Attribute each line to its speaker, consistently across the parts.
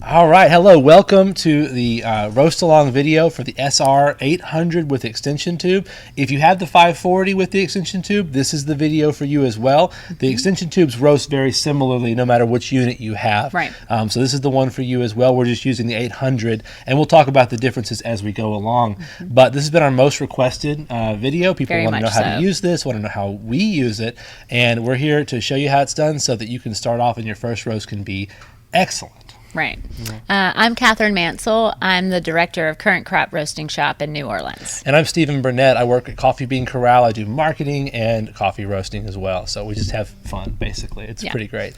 Speaker 1: All right, hello, welcome to the roast along video for the SR 800 with extension tube. If you have the 540 with the extension tube, this is the video for you as well. The extension tubes roast very similarly no matter which unit you have.
Speaker 2: Right.
Speaker 1: So this is the one for you as well. We're just using the 800, and we'll talk about the differences as we go along. But this has been our most requested video. People want to know how to use this, want to know how we use it, and we're here to show you how it's done so that you can start off and your first roast can be excellent.
Speaker 2: Right. I'm Catherine Mansell. I'm the director of Current Crop Roasting Shop in New Orleans.
Speaker 1: And I'm Stephen Burnett. I work at Coffee Bean Corral. I do marketing and coffee roasting as well. So we just have fun, basically. It's pretty great.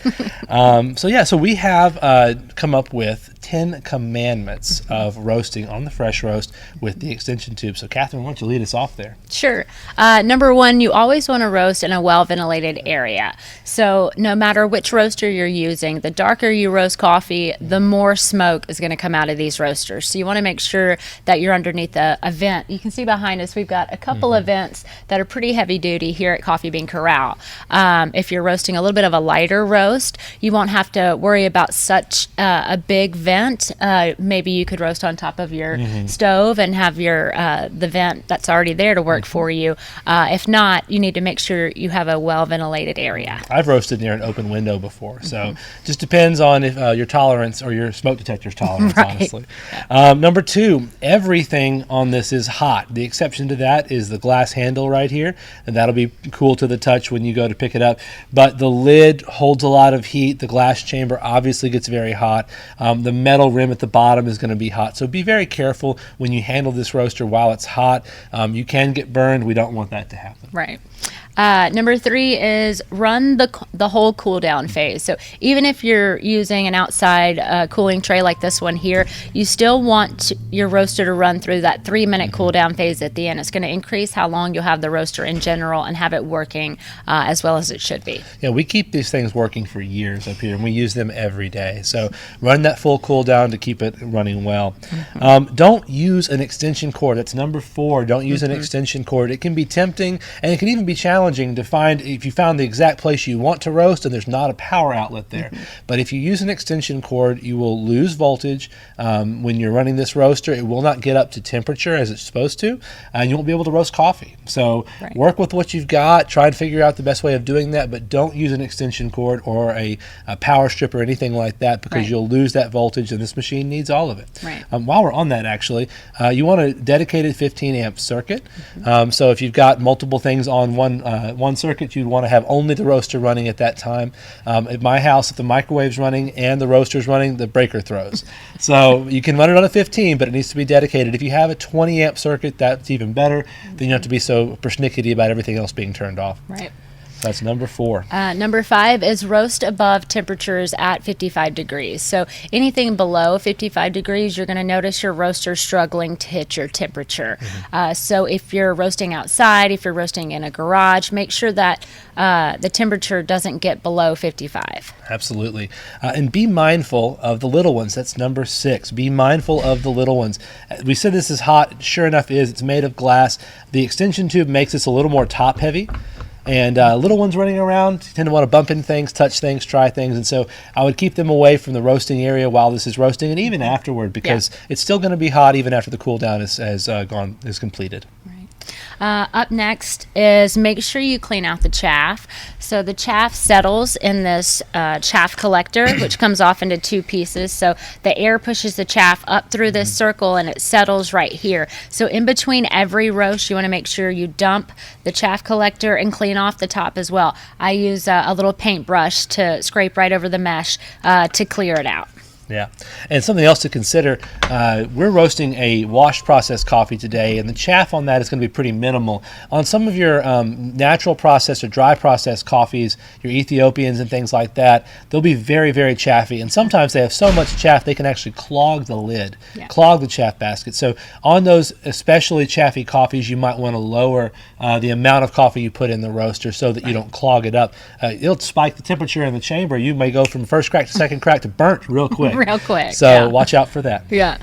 Speaker 1: So we have come up with 10 commandments of roasting on the fresh roast with the extension tube. So Catherine, why don't you lead us off there?
Speaker 2: Sure. Number one, you always want to roast in a well-ventilated area. So no matter which roaster you're using, the darker you roast coffee, the more smoke is going to come out of these roasters. So you want to make sure that you're underneath a vent. You can see behind us we've got a couple of vents that are pretty heavy duty here at Coffee Bean Corral. If you're roasting a little bit of a lighter roast, you won't have to worry about such a big vent. Maybe you could roast on top of your stove and have your the vent that's already there to work for you. If not, you need to make sure you have a well ventilated area.
Speaker 1: I've roasted near an open window before, so just depends on if your tolerance or your smoke detector's tolerance, honestly. Number two, everything on this is hot. The exception to that is the glass handle right here, and that'll be cool to the touch when you go to pick it up. But the lid holds a lot of heat. The glass chamber obviously gets very hot. The metal rim at the bottom is going to be hot. So be very careful when you handle this roaster while it's hot. You can get burned. We don't want that to happen.
Speaker 2: Right. Number three is run the whole cool down phase. So even if you're using an outside cooling tray like this one here, you still want your roaster to run through that 3-minute cool down phase at the end. It's going to increase how long you'll have the roaster in general and have it working as well as it should be.
Speaker 1: Yeah, we keep these things working for years up here, and we use them every day. So run that full cool down to keep it running well. Don't use an extension cord. That's number 4. Don't use an extension cord. It can be tempting, and it can even be challenging to find if you found the exact place you want to roast and there's not a power outlet there. But if you use an extension cord, you will lose voltage when you're running this roaster. It will not get up to temperature as it's supposed to, and you won't be able to roast coffee. So work with what you've got. Try and figure out the best way of doing that, but don't use an extension cord or a power strip or anything like that, because you'll lose that voltage, and this machine needs all of it. While we're on that, actually, you want a dedicated 15 amp circuit. So if you've got multiple things on one circuit, you'd want to have only the roaster running at that time. At my house, if the microwave's running and the roaster's running, the breaker throws. So you can run it on a 15, but it needs to be dedicated. If you have a 20 amp circuit, that's even better. Then you don't have to be so persnickety about everything else being turned off.
Speaker 2: Right.
Speaker 1: That's number 4.
Speaker 2: Number 5 is roast above temperatures at 55 degrees. So anything below 55 degrees, you're going to notice your roaster struggling to hit your temperature. So if you're roasting outside, if you're roasting in a garage, make sure that the temperature doesn't get below 55.
Speaker 1: Absolutely. And be mindful of the little ones. That's number 6. Be mindful of the little ones. We said this is hot. Sure enough, it is. It's made of glass. The extension tube makes this a little more top heavy. And little ones running around tend to want to bump into things, touch things, try things. And so I would keep them away from the roasting area while this is roasting, and even afterward, because it's still going to be hot even after the cool down is completed.
Speaker 2: Up next is make sure you clean out the chaff. So the chaff settles in this chaff collector, which comes off into 2 pieces. So the air pushes the chaff up through this circle and it settles right here. So in between every roast, you want to make sure you dump the chaff collector and clean off the top as well. I use a little paintbrush to scrape right over the mesh to clear it out.
Speaker 1: Yeah, and something else to consider, we're roasting a wash process coffee today, and the chaff on that is going to be pretty minimal. On some of your natural process or dry process coffees, your Ethiopians and things like that, they'll be very, very chaffy, and sometimes they have so much chaff they can actually clog the lid, clog the chaff basket. So on those especially chaffy coffees, you might want to lower the amount of coffee you put in the roaster so that you don't clog it up. It'll spike the temperature in the chamber. You may go from first crack to second crack to burnt real quick.
Speaker 2: Real quick.
Speaker 1: So watch out for that.
Speaker 2: Yeah.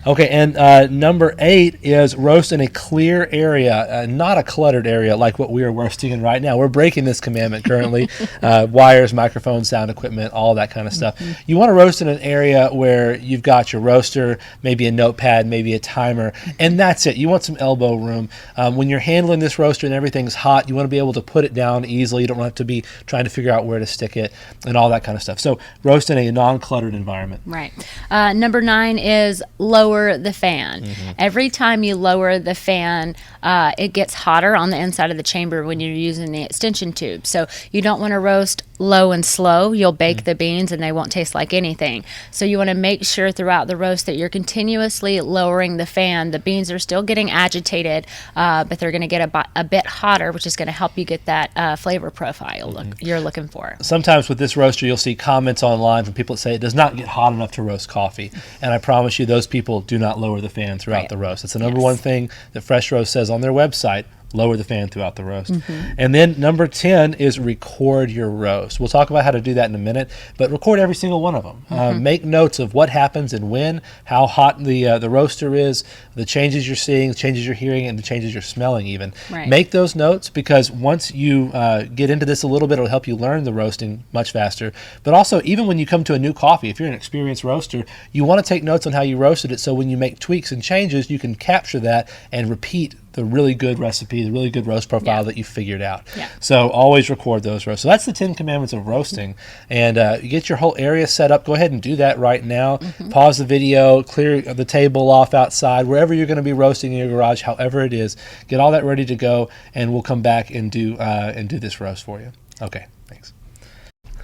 Speaker 1: Okay, and number 8 is roast in a clear area, not a cluttered area like what we are roasting in right now. We're breaking this commandment currently. Wires, microphones, sound equipment, all that kind of stuff. You want to roast in an area where you've got your roaster, maybe a notepad, maybe a timer, and that's it. You want some elbow room. When you're handling this roaster and everything's hot, you want to be able to put it down easily. You don't have to be trying to figure out where to stick it and all that kind of stuff. So roast in a non-cluttered environment.
Speaker 2: Right. Number 9 is lower the fan. Every time you lower the fan, it gets hotter on the inside of the chamber when you're using the extension tube. So you don't want to roast low and slow. You'll bake the beans and they won't taste like anything. So you want to make sure throughout the roast that you're continuously lowering the fan. The beans are still getting agitated, but they're going to get a bit hotter, which is going to help you get that flavor profile you're looking for.
Speaker 1: Sometimes with this roaster, you'll see comments online from people that say it does not get hot enough to roast coffee. And I promise you, those people do not lower the fan throughout the roast. It's the number one thing that Fresh Roast says on their website. Lower the fan throughout the roast. And then number 10 is record your roast. We'll talk about how to do that in a minute, but record every single one of them. Make notes of what happens and when, how hot the roaster is, the changes you're seeing, the changes you're hearing, and the changes you're smelling even. Make those notes, because once you get into this a little bit, it'll help you learn the roasting much faster. But also, even when you come to a new coffee, if you're an experienced roaster, you want to take notes on how you roasted it, so when you make tweaks and changes, you can capture that and repeat the really good recipe, the really good roast profile that you figured out. So always record those roasts. So that's the 10 commandments of roasting. And you get your whole area set up. Go ahead and do that right now. Pause the video, clear the table off outside, wherever you're going to be roasting in your garage, however it is. Get all that ready to go, and we'll come back and do this roast for you. Okay, thanks.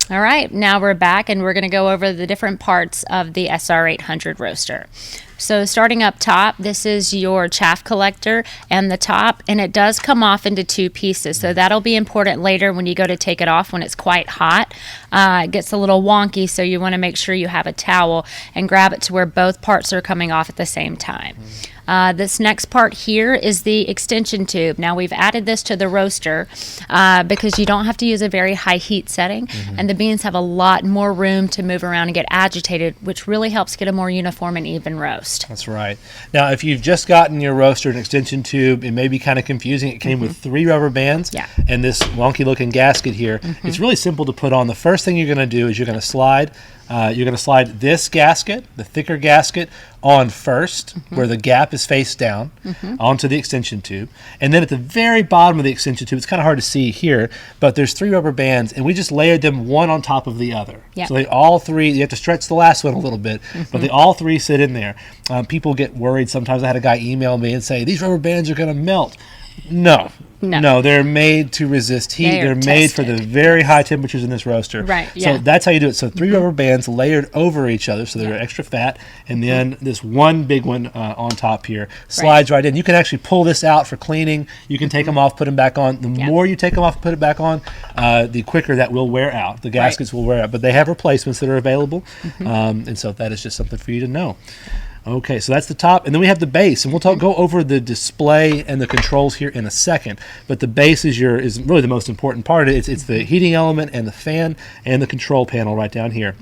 Speaker 2: All right, now we're back, and we're going to go over the different parts of the SR800 roaster. So starting up top, this is your chaff collector and the top, and it does come off into 2 pieces. So that'll be important later when you go to take it off when it's quite hot. It gets a little wonky, so you want to make sure you have a towel and grab it to where both parts are coming off at the same time. This next part here is the extension tube. Now we've added this to the roaster because you don't have to use a very high heat setting, and the beans have a lot more room to move around and get agitated, which really helps get a more uniform and even roast.
Speaker 1: That's right. Now, if you've just gotten your roaster an extension tube, it may be kind of confusing. It came with 3 rubber bands and this wonky looking gasket here. It's really simple to put on. The first thing you're going to do is you're going to slide this gasket, the thicker gasket, on first, where the gap is face down, onto the extension tube. And then at the very bottom of the extension tube, it's kind of hard to see here, but there's 3 rubber bands, and we just layered them one on top of the other. So they all 3, you have to stretch the last one a little bit, but they all 3 sit in there. People get worried. Sometimes I had a guy email me and say, these rubber bands are going to melt. No, they're made to resist heat. They're made for the very high temperatures in this roaster. So that's how you do it. So 3 rubber bands layered over each other, so they're extra fat, and then this one big one on top here slides right in. You can actually pull this out for cleaning. You can take them off, put them back on. The more you take them off and put it back on, the quicker that will wear out. The gaskets will wear out, but they have replacements that are available, and so that is just something for you to know. Okay, so that's the top, and then we have the base, and we'll go over the display and the controls here in a second. But the base is really the most important part. It's the heating element and the fan and the control panel right down here.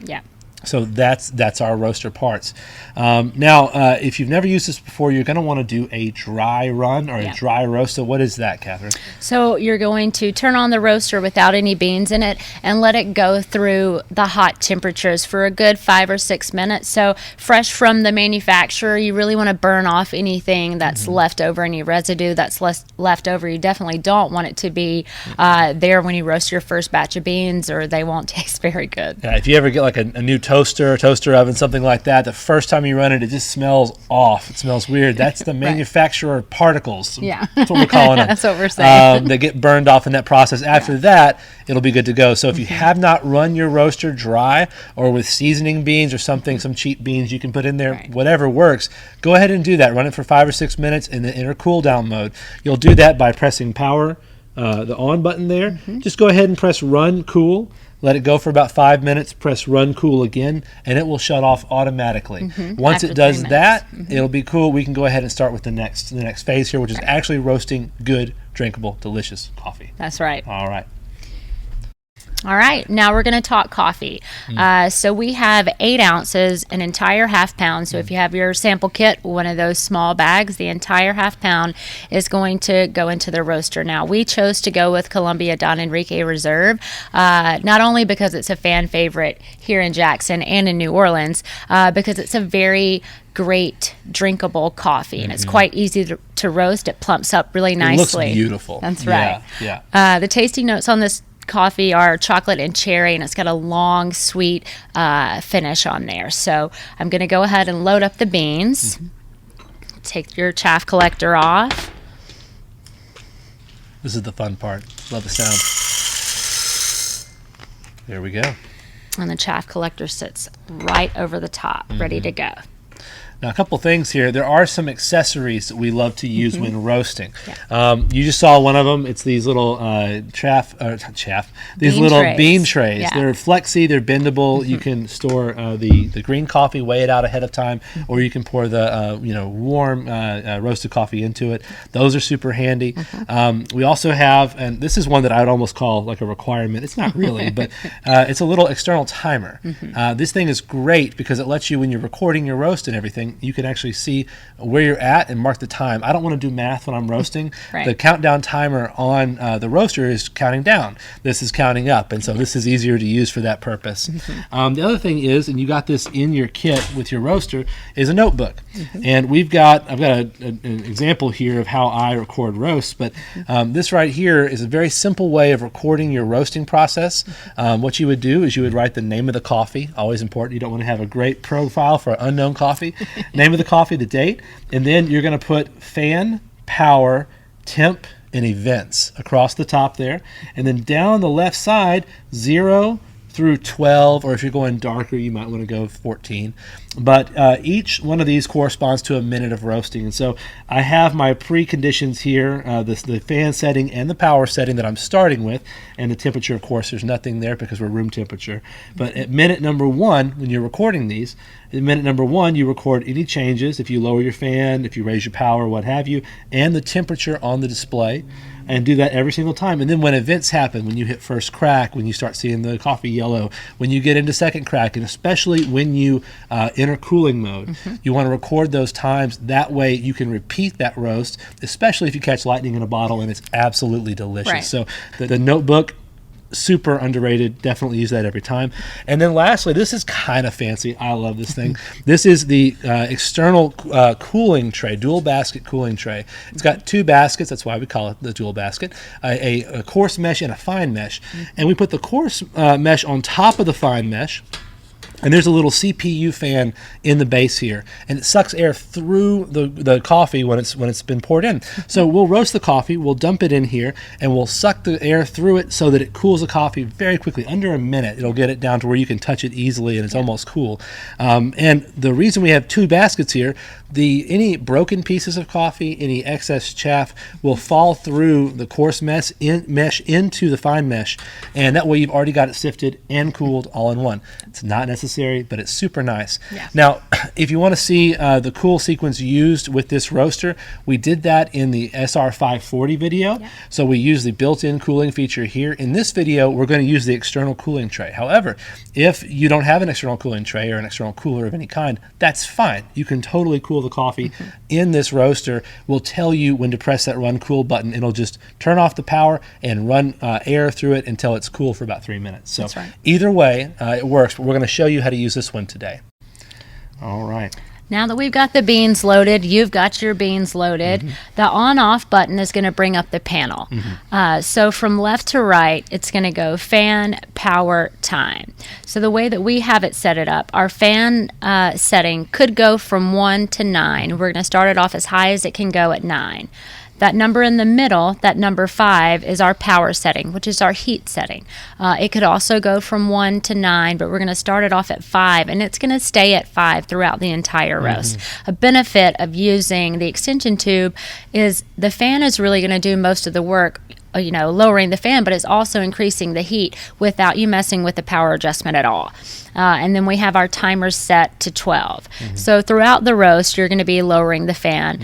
Speaker 1: So that's our roaster parts. Now, if you've never used this before, you're going to want to do a dry run or a dry roast. So what is that, Catherine?
Speaker 2: So you're going to turn on the roaster without any beans in it and let it go through the hot temperatures for a good 5 or 6 minutes. So fresh from the manufacturer, you really want to burn off anything that's left over, any residue that's left over. You definitely don't want it to be there when you roast your first batch of beans, or they won't taste very good.
Speaker 1: Yeah, if you ever get like a new toaster oven, something like that, the first time you run it, it just smells off. It smells weird. That's the manufacturer particles. That's what we're calling them.
Speaker 2: That's what we're saying.
Speaker 1: They get burned off in that process. After that, it'll be good to go. So if you have not run your roaster dry, or with seasoning beans or something, some cheap beans you can put in there, whatever works, go ahead and do that. Run it for 5 or 6 minutes in the inner cool down mode. You'll do that by pressing power, the on button there. Just go ahead and press run cool. Let it go for about 5 minutes, press run cool again, and it will shut off automatically. Once it does that, it'll be cool. We can go ahead and start with the next phase here, which is actually roasting good, drinkable, delicious coffee.
Speaker 2: That's right.
Speaker 1: All right.
Speaker 2: All right, now we're going to talk coffee. So we have 8 ounces, an entire half pound. So if you have your sample kit, one of those small bags, the entire half pound is going to go into the roaster. Now, we chose to go with Colombia Don Enrique Reserve, not only because it's a fan favorite here in Jackson and in New Orleans, because it's a very great drinkable coffee, and it's quite easy to roast. It plumps up really nicely.
Speaker 1: It looks beautiful.
Speaker 2: That's right.
Speaker 1: Yeah.
Speaker 2: The tasting notes on this coffee are chocolate and cherry, and it's got a long, sweet finish on there. So I'm going to go ahead and load up the beans. Take your chaff collector off.
Speaker 1: This is the fun part. Love the sound. There we go.
Speaker 2: And the chaff collector sits right over the top, ready to go.
Speaker 1: Now, a couple things here. There are some accessories that we love to use when roasting. You just saw one of them. It's these little bean trays.
Speaker 2: Yeah.
Speaker 1: They're flexy. They're bendable. You can store the green coffee, weigh it out ahead of time, or you can pour the warm roasted coffee into it. Those are super handy. We also have, and this is one that I would almost call like a requirement. It's not really, but it's a little external timer. This thing is great because it lets you, when you're recording your roast and everything, you can actually see where you're at and mark the time. I don't want to do math when I'm roasting.
Speaker 2: Right.
Speaker 1: The countdown timer on the roaster is counting down. This is counting up, and so this is easier to use for that purpose. The other thing is, and you got this in your kit with your roaster, is a notebook. And I've got an example here of how I record roasts, but this right here is a very simple way of recording your roasting process. What you would do is you would write the name of the coffee, always important. You don't want to have a great profile for unknown coffee. Name of the coffee, the date, and then you're going to put fan, power, temp, and events across the top there. And then down the left side, 0 through 12, or if you're going darker, you might want to go 14. But each one of these corresponds to a minute of roasting. And so I have my preconditions here, the fan setting and the power setting that I'm starting with. And the temperature, of course, there's nothing there because we're room temperature. But at minute number 1, when you're recording these, at minute number 1, you record any changes, if you lower your fan, if you raise your power, what have you, and the temperature on the display. And do that every single time. And then when events happen, when you hit first crack, when you start seeing the coffee yellow, when you get into second crack, and especially when you enter cooling mode, you want to record those times. That way you can repeat that roast, especially if you catch lightning in a bottle, and it's absolutely delicious.
Speaker 2: Right.
Speaker 1: So the notebook, super underrated. Definitely use that every time. And then lastly, this is kind of fancy. I love this thing. This is the external cooling tray, dual basket cooling tray. It's got 2 baskets. That's why we call it the dual basket. A coarse mesh and a fine mesh. And we put the coarse mesh on top of the fine mesh. And there's a little CPU fan in the base here, and it sucks air through the coffee when it's been poured in. So we'll roast the coffee, we'll dump it in here, and we'll suck the air through it so that it cools the coffee very quickly. Under a minute, it'll get it down to where you can touch it easily, and it's almost cool. And the reason we have 2 baskets here, any broken pieces of coffee, any excess chaff will fall through the coarse mesh into the fine mesh, and that way you've already got it sifted and cooled all in one. It's not necessary, but it's super nice.
Speaker 2: Yeah.
Speaker 1: Now, if you want to see the cool sequence used with this roaster, we did that in the SR540 video.
Speaker 2: Yeah.
Speaker 1: So we use the built-in cooling feature here. In this video, we're going to use the external cooling tray. However, if you don't have an external cooling tray or an external cooler of any kind, that's fine. You can totally cool the coffee in this roaster. We'll tell you when to press that run cool button. It'll just turn off the power and run air through it until it's cool for about 3 minutes. So
Speaker 2: that's right.
Speaker 1: Either way, it works, but we're going to show you how to use this one today. All right.
Speaker 2: Now that we've got the beans loaded, you've got your beans loaded, the on-off button is going to bring up the panel. So from left to right, it's going to go fan, power, time. So the way that we have it set it up, our fan setting could go from 1 to 9. We're going to start it off as high as it can go at 9. That number in the middle, that number 5, is our power setting, which is our heat setting. It could also go from 1 to 9, but we're going to start it off at 5, and it's going to stay at 5 throughout the entire roast. A benefit of using the extension tube is the fan is really going to do most of the work. lowering the fan, but it's also increasing the heat without you messing with the power adjustment at all. And then we have our timers set to 12. So throughout the roast, you're going to be lowering the fan.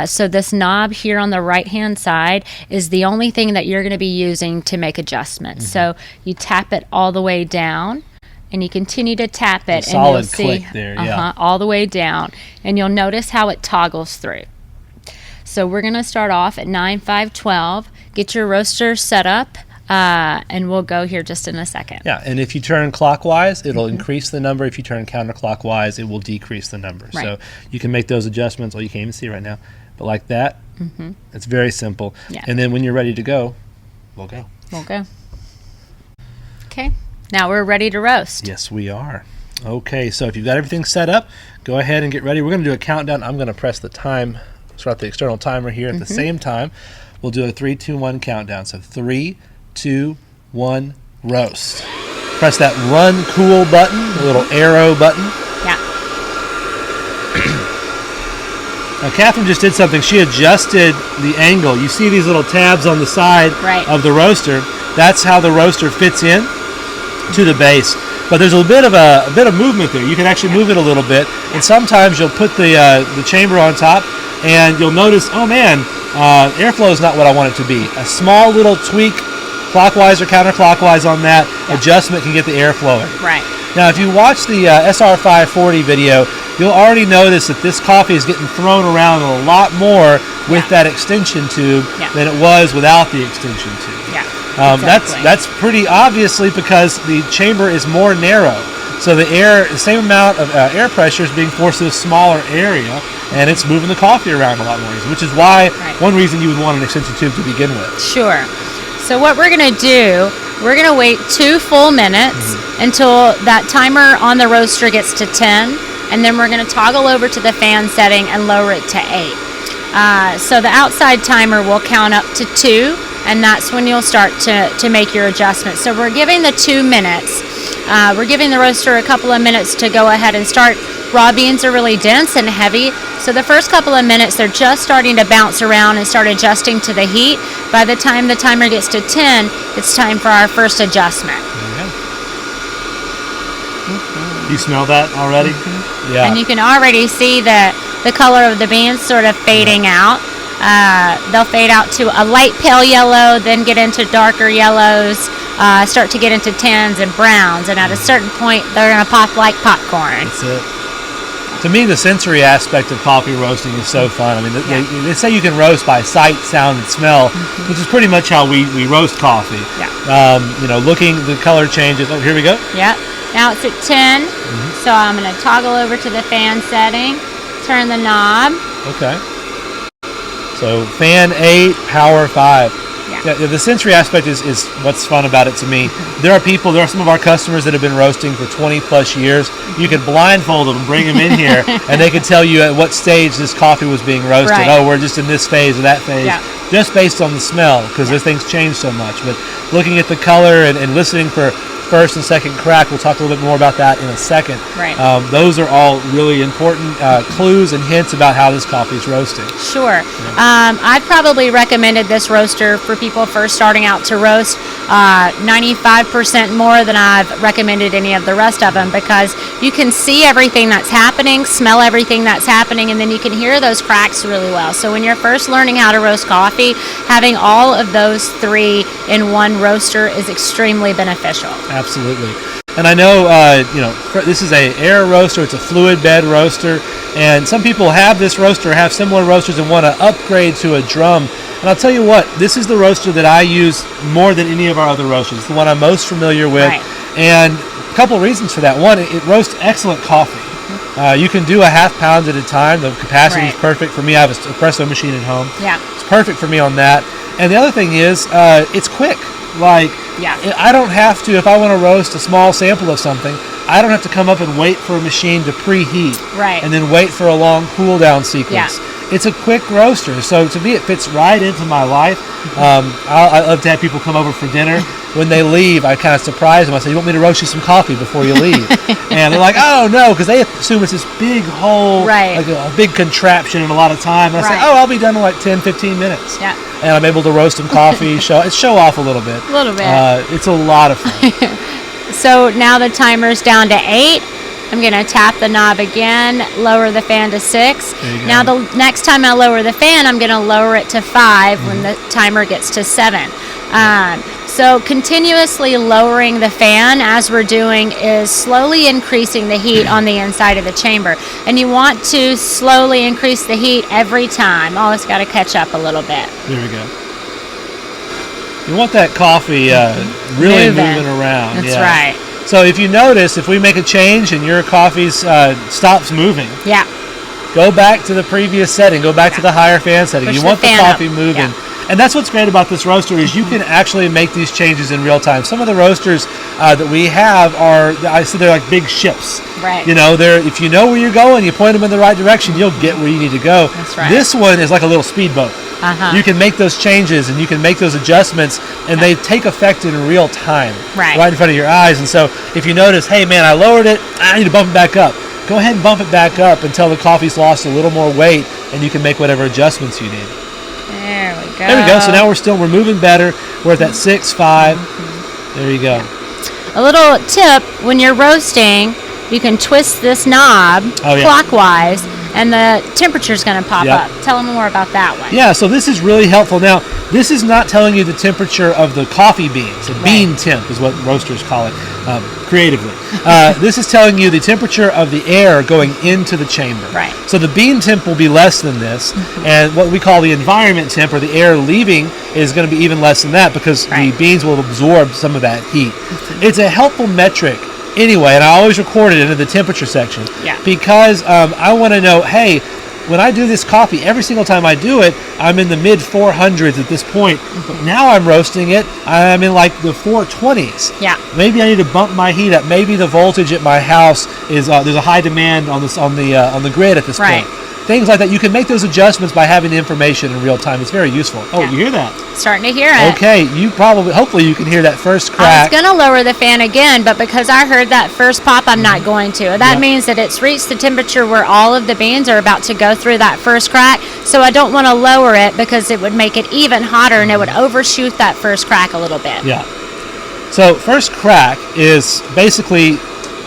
Speaker 2: So this knob here on the right-hand side is the only thing that you're going to be using to make adjustments. So you tap it all the way down, and you continue to tap it, and you'll see
Speaker 1: click there,
Speaker 2: all the way down, and you'll notice how it toggles through. So we're going to start off at 9, 5, 12. Get your roaster set up, and we'll go here just in a second.
Speaker 1: Yeah, and if you turn clockwise, it'll increase the number. If you turn counterclockwise, it will decrease the number.
Speaker 2: Right.
Speaker 1: So you can make those adjustments. Well, you can't even see right now, but like that, it's very simple.
Speaker 2: Yeah.
Speaker 1: And then when you're ready to go, we'll go.
Speaker 2: We'll go. Okay, now we're ready to roast.
Speaker 1: Yes, we are. Okay, so if you've got everything set up, go ahead and get ready. We're going to do a countdown. I'm going to press the time, start the external timer here at the same time. We'll do a 3, 2, 1 countdown. So 3, 2, 1, roast. Press that run cool button, the little arrow button.
Speaker 2: Yeah.
Speaker 1: Now, Catherine just did something. She adjusted the angle. You see these little tabs on the side of the roaster. That's how the roaster fits in to the base. But there's a bit of movement there. You can actually move it a little bit. And sometimes you'll put the chamber on top, and you'll notice, oh man, airflow is not what I want it to be. A small little tweak, clockwise or counterclockwise on that adjustment can get the air flowing.
Speaker 2: Right.
Speaker 1: Now, if you watch the SR540 video, you'll already notice that this coffee is getting thrown around a lot more with that extension tube than it was without the extension tube.
Speaker 2: Yeah. Exactly.
Speaker 1: That's pretty obviously because the chamber is more narrow. So the same amount of air pressure is being forced to a smaller area, and it's moving the coffee around a lot more easily, which is why one reason you would want an extension tube to begin with.
Speaker 2: Sure. So what we're going to do, we're going to wait 2 full minutes until that timer on the roaster gets to 10, and then we're going to toggle over to the fan setting and lower it to 8. So the outside timer will count up to 2, and that's when you'll start to make your adjustments. So we're giving the 2 minutes. We're giving the roaster a couple of minutes to go ahead and start. Raw beans are really dense and heavy, so the first couple of minutes they're just starting to bounce around and start adjusting to the heat. By the time the timer gets to 10, it's time for our first adjustment.
Speaker 1: You smell that already? Yeah.
Speaker 2: And you can already see the color of the beans sort of fading out. They'll fade out to a light pale yellow, then get into darker yellows, start to get into tans and browns, and at a certain point they're going to pop like popcorn.
Speaker 1: That's it. To me, the sensory aspect of coffee roasting is so fun. I mean, they say you can roast by sight, sound, and smell, which is pretty much how we roast coffee.
Speaker 2: Yeah.
Speaker 1: Looking, the color changes. Oh, here we go.
Speaker 2: Yeah. Now it's at 10, so I'm going to toggle over to the fan setting, turn the knob.
Speaker 1: Okay. So fan 8, power 5. Yeah, the sensory aspect is what's fun about it to me. There are some of our customers that have been roasting for 20 plus years. You could blindfold them and bring them in here, and they could tell you at what stage this coffee was being roasted.
Speaker 2: Right.
Speaker 1: Oh, we're just in this phase or that phase, just based on the smell, because those things change so much. But looking at the color and listening for first and second crack, we'll talk a little bit more about that in a second.
Speaker 2: Right.
Speaker 1: Those are all really important clues and hints about how this coffee is roasting.
Speaker 2: Sure. I've probably recommended this roaster for people first starting out to roast 95% more than I've recommended any of the rest of them, because you can see everything that's happening, smell everything that's happening, and then you can hear those cracks really well. So when you're first learning how to roast coffee, having all of those 3 in one roaster is extremely beneficial.
Speaker 1: Absolutely. And I know, this is a air roaster. It's a fluid bed roaster. And some people have this roaster, have similar roasters, and want to upgrade to a drum. And I'll tell you what, this is the roaster that I use more than any of our other roasters. It's the one I'm most familiar with. Right. And a couple of reasons for that. One, it roasts excellent coffee. You can do a half pound at a time. The capacity is perfect for me. I have an espresso machine at home.
Speaker 2: Yeah.
Speaker 1: It's perfect for me on that. And the other thing is, it's quick. I don't have to, if I want to roast a small sample of something, I don't have to come up and wait for a machine to preheat.
Speaker 2: Right.
Speaker 1: And then wait for a long cool down sequence.
Speaker 2: Yeah.
Speaker 1: it's a quick roaster. So to me, it fits right into my life. I love to have people come over for dinner. When they leave, I kind of surprise them. I say, you want me to roast you some coffee before you leave? And they're like, oh, no, because they assume it's this big whole, like a big contraption and a lot of time. And I say, oh, I'll be done in like 10, 15 minutes.
Speaker 2: Yeah.
Speaker 1: And I'm able to roast some coffee, show off a little bit.
Speaker 2: A little bit.
Speaker 1: It's a lot of fun.
Speaker 2: So now the timer's down to 8. I'm going to tap the knob again, lower the fan to 6. Now the next time I lower the fan, I'm going to lower it to 5 when the timer gets to 7. So continuously lowering the fan as we're doing is slowly increasing the heat on the inside of the chamber. And you want to slowly increase the heat every time. Oh, it's got to catch up a little bit.
Speaker 1: There we go. You want that coffee really moving around.
Speaker 2: That's right.
Speaker 1: So if you notice, if we make a change and your coffee stops moving, go back to the previous setting. Go back to the higher fan setting. You want the coffee moving. Yeah. And that's what's great about this roaster is you can actually make these changes in real time. Some of the roasters that we have they're like big ships.
Speaker 2: Right.
Speaker 1: You know, if you know where you're going, you point them in the right direction, you'll get where you need to go.
Speaker 2: That's right.
Speaker 1: This one is like a little speedboat. You can make those changes and you can make those adjustments, and they take effect in real time, right in front of your eyes. And so if you notice, hey man, I lowered it, I need to bump it back up. Go ahead and bump it back up until the coffee's lost a little more weight, and you can make whatever adjustments you need.
Speaker 2: There we go.
Speaker 1: There we go. So now we're moving better. We're at that 6-5. There you go.
Speaker 2: A little tip: when you're roasting, you can twist this knob clockwise, and the temperature's going to pop up. Tell them more about that one.
Speaker 1: Yeah, so this is really helpful. Now, this is not telling you the temperature of the coffee beans. The bean temp is what roasters call it creatively. This is telling you the temperature of the air going into the chamber.
Speaker 2: Right.
Speaker 1: So the bean temp will be less than this, and what we call the environment temp, or the air leaving, is going to be even less than that because the beans will absorb some of that heat. It's a helpful metric anyway, and I always record it into the temperature section because I want to know, hey, when I do this coffee, every single time I do it, I'm in the mid 400s at this point. But now I'm roasting it, I'm in like the 420s.
Speaker 2: Yeah.
Speaker 1: Maybe I need to bump my heat up. Maybe the voltage at my house is there's a high demand on the grid at this point. Things like that. You can make those adjustments by having the information in real time. It's very useful. Oh, you hear that?
Speaker 2: Starting to hear it.
Speaker 1: Okay, hopefully you can hear that first crack.
Speaker 2: I was going to lower the fan again, but because I heard that first pop, I'm not going to. That means that it's reached the temperature where all of the beans are about to go through that first crack, so I don't want to lower it because it would make it even hotter and it would overshoot that first crack a little bit.
Speaker 1: Yeah. So first crack is basically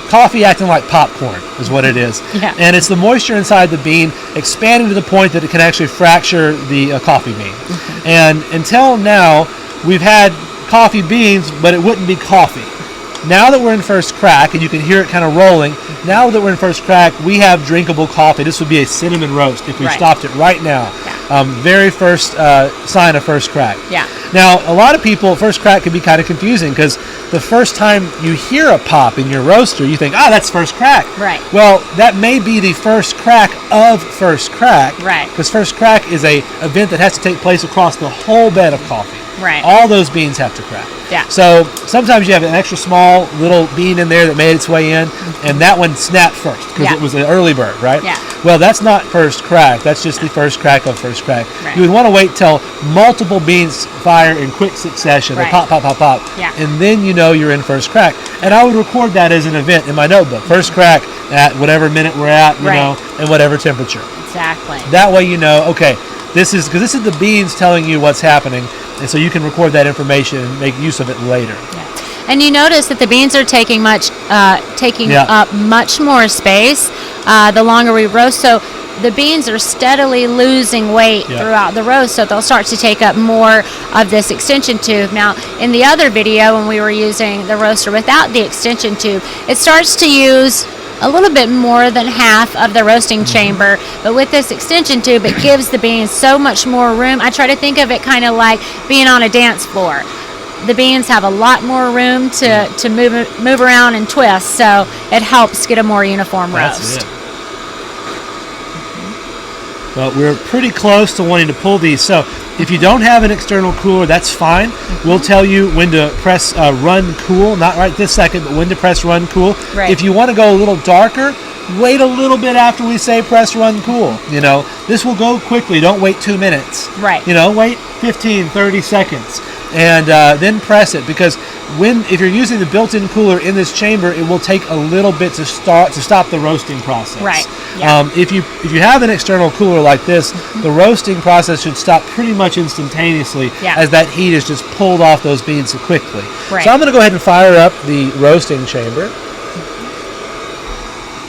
Speaker 1: coffee acting like popcorn is what it is.
Speaker 2: Yeah.
Speaker 1: And it's the moisture inside the bean expanding to the point that it can actually fracture the coffee bean. And until now, we've had coffee beans, but it wouldn't be coffee. Now that we're in first crack, and you can hear it kind of rolling, now that we're in first crack, we have drinkable coffee. This would be a cinnamon roast if we stopped it right now. Very first sign of first crack.
Speaker 2: Yeah.
Speaker 1: Now, a lot of people, first crack can be kind of confusing because the first time you hear a pop in your roaster, you think, that's first crack.
Speaker 2: Right.
Speaker 1: Well, that may be the first crack of first crack.
Speaker 2: Right.
Speaker 1: Because first crack is a event that has to take place across the whole bed of coffee.
Speaker 2: Right.
Speaker 1: All those beans have to crack.
Speaker 2: Yeah.
Speaker 1: So sometimes you have an extra small little bean in there that made its way in, and that one snapped first because it was an early bird, right?
Speaker 2: Yeah.
Speaker 1: Well, that's not first crack. That's just the first crack of first crack.
Speaker 2: Right.
Speaker 1: You would want to wait till multiple beans fire in quick succession. They pop, pop, pop, pop.
Speaker 2: Yeah.
Speaker 1: And then you know you're in first crack. And I would record that as an event in my notebook. First crack at whatever minute we're at, you know, and whatever temperature.
Speaker 2: Exactly.
Speaker 1: That way you know, okay, this is the beans telling you what's happening, and so you can record that information and make use of it later.
Speaker 2: Yeah. And you notice that the beans are taking up much more space the longer we roast. So the beans are steadily losing weight throughout the roast, so they'll start to take up more of this extension tube. Now, in the other video, when we were using the roaster without the extension tube, it starts to use a little bit more than half of the roasting chamber, but with this extension tube, it gives the beans so much more room. I try to think of it kind of like being on a dance floor. The beans have a lot more room to move around and twist, so it helps get a more uniform roast.
Speaker 1: Well, we're pretty close to wanting to pull these. So if you don't have an external cooler, that's fine. We'll tell you when to press run cool, not right this second, but when to press run cool.
Speaker 2: Right.
Speaker 1: If you want to go a little darker, wait a little bit after we say press run cool. You know, this will go quickly. Don't wait 2 minutes.
Speaker 2: Right.
Speaker 1: You know, wait 15, 30 seconds. And then press it, because if you're using the built-in cooler in this chamber, it will take a little bit to stop the roasting process.
Speaker 2: Right. Yeah.
Speaker 1: If you have an external cooler like this, the roasting process should stop pretty much instantaneously, as that heat is just pulled off those beans so quickly.
Speaker 2: Right.
Speaker 1: So I'm going to go ahead and fire up the roasting chamber.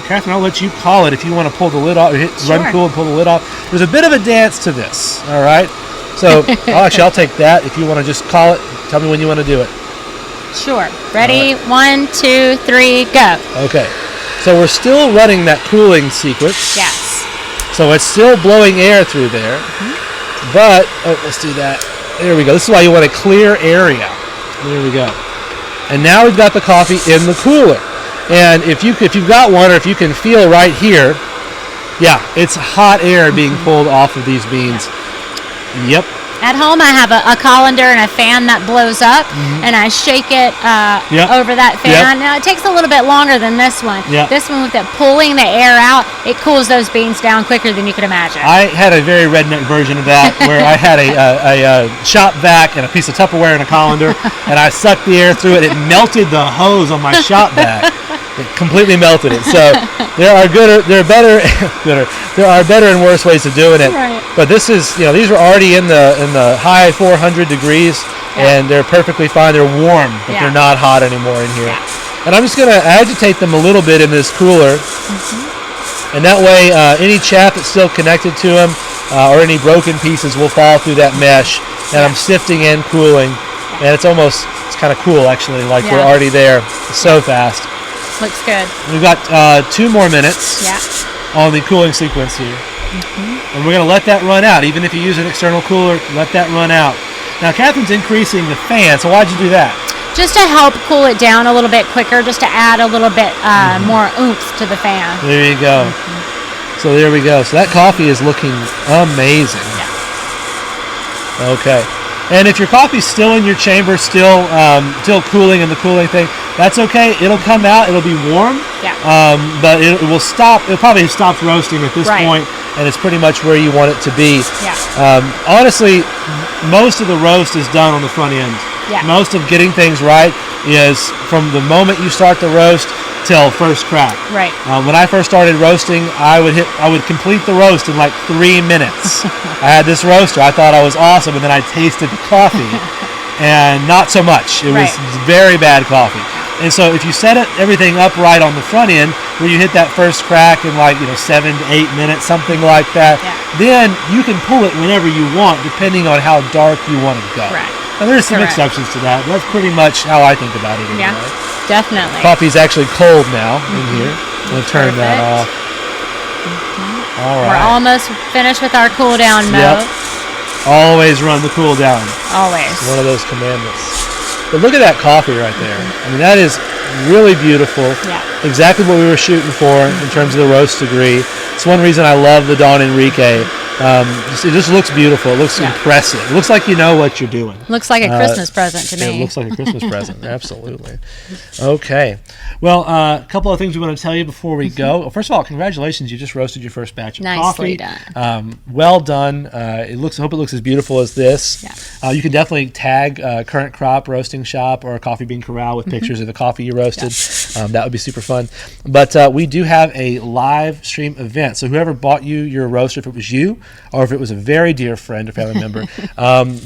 Speaker 1: Catherine, I'll let you call it if you want to pull the lid off, or run cool and pull the lid off. There's a bit of a dance to this, all right? So I'll take that. If you want to just call it, tell me when you want to do it.
Speaker 2: Sure. Ready? Right. 1, 2, 3, go.
Speaker 1: Okay. So we're still running that cooling sequence.
Speaker 2: Yes.
Speaker 1: So it's still blowing air through there. But, let's do that. There we go. This is why you want a clear area. There we go. And now we've got the coffee in the cooler. And if you've got one, or if you can feel right here, yeah, it's hot air being pulled off of these beans. Yep.
Speaker 2: At home, I have a colander and a fan that blows up, and I shake it over that fan. Now, it takes a little bit longer than this one. This one, with it pulling the air out, it cools those beans down quicker than you could imagine.
Speaker 1: I had a very redneck version of that, where I had a shop vac and a piece of Tupperware and a colander, and I sucked the air through it. It melted the hose on my shop vac. It completely melted it. So there are better and worse ways of doing it.
Speaker 2: Right.
Speaker 1: But this is, these are already in the high 400 degrees, and they're perfectly fine. They're warm, but they're not hot anymore in here. And I'm just going to agitate them a little bit in this cooler, and that way any chaff that's still connected to them or any broken pieces will fall through that mesh. And I'm sifting in, cooling, and it's kind of cool actually. Like we're already there. It's so fast.
Speaker 2: Looks good.
Speaker 1: We've got 2 more minutes on the cooling sequence here. And we're going to let that run out. Even if you use an external cooler, let that run out. Now, Catherine's increasing the fan, so why'd you do that?
Speaker 2: Just to help cool it down a little bit quicker, just to add a little bit more oomph to the fan.
Speaker 1: There you go. So there we go. So that coffee is looking amazing. Okay. And if your coffee's still in your chamber, still cooling in the cooling thing, that's okay. It'll come out. It'll be warm. But it will stop. It'll probably have stopped roasting at this point, and it's pretty much where you want it to be. Honestly, most of the roast is done on the front end. Most of getting things right is from the moment you start the roast till first crack. When I first started roasting, I would complete the roast in like 3 minutes. I had this roaster. I thought I was awesome, and then I tasted the coffee, and not so much. It was very bad coffee. And so if you set everything up right on the front end, where you hit that first crack in 7 to 8 minutes, something like that, then you can pull it whenever you want, depending on how dark you want it to go. Now, there's some exceptions to that, but that's pretty much how I think about it anyway.
Speaker 2: Definitely.
Speaker 1: Coffee's actually cold now in here. I'm going to turn that off. All right.
Speaker 2: We're almost finished with our cool down mode.
Speaker 1: Always run the cool down.
Speaker 2: Always.
Speaker 1: It's one of those commandments. But look at that coffee right there. I mean, that is really beautiful. Exactly what we were shooting for in terms of the roast degree. It's one reason I love the Don Enrique. It just looks beautiful. It looks impressive. It looks like you know what you're doing.
Speaker 2: Looks like a Christmas present to me.
Speaker 1: It looks like a Christmas present. Absolutely. Okay. Well, a couple of things we want to tell you before we go. Well, first of all, congratulations. You just roasted your first batch of coffee.
Speaker 2: Nicely done.
Speaker 1: Well done. I hope it looks as beautiful as this. You can definitely tag Current Crop Roasting Shop or Coffee Bean Corral with pictures of the coffee you roasted. That would be super fun. But we do have a live stream event. So whoever bought you your roaster, if it was you or if it was a very dear friend or family member,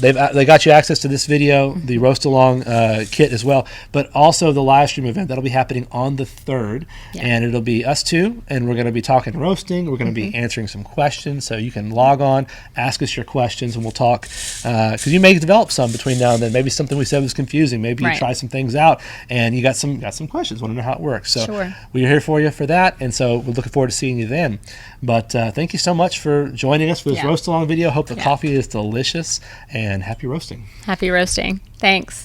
Speaker 1: they got you access to this video, the roast along kit as well, but also the live stream event that'll be happening on the 3rd, and it'll be us two, and we're going to be talking roasting. We're going to be answering some questions, so you can log on, ask us your questions, and we'll talk, because you may develop some between now and then. Maybe something we said was confusing. Maybe you try some things out and you got some questions, want to know how it works. So we're here for you for that, and so we're looking forward to seeing you then. But thank you so much for joining us for this roast along video. Hope the coffee is delicious, and happy roasting.
Speaker 2: Happy roasting. Thanks.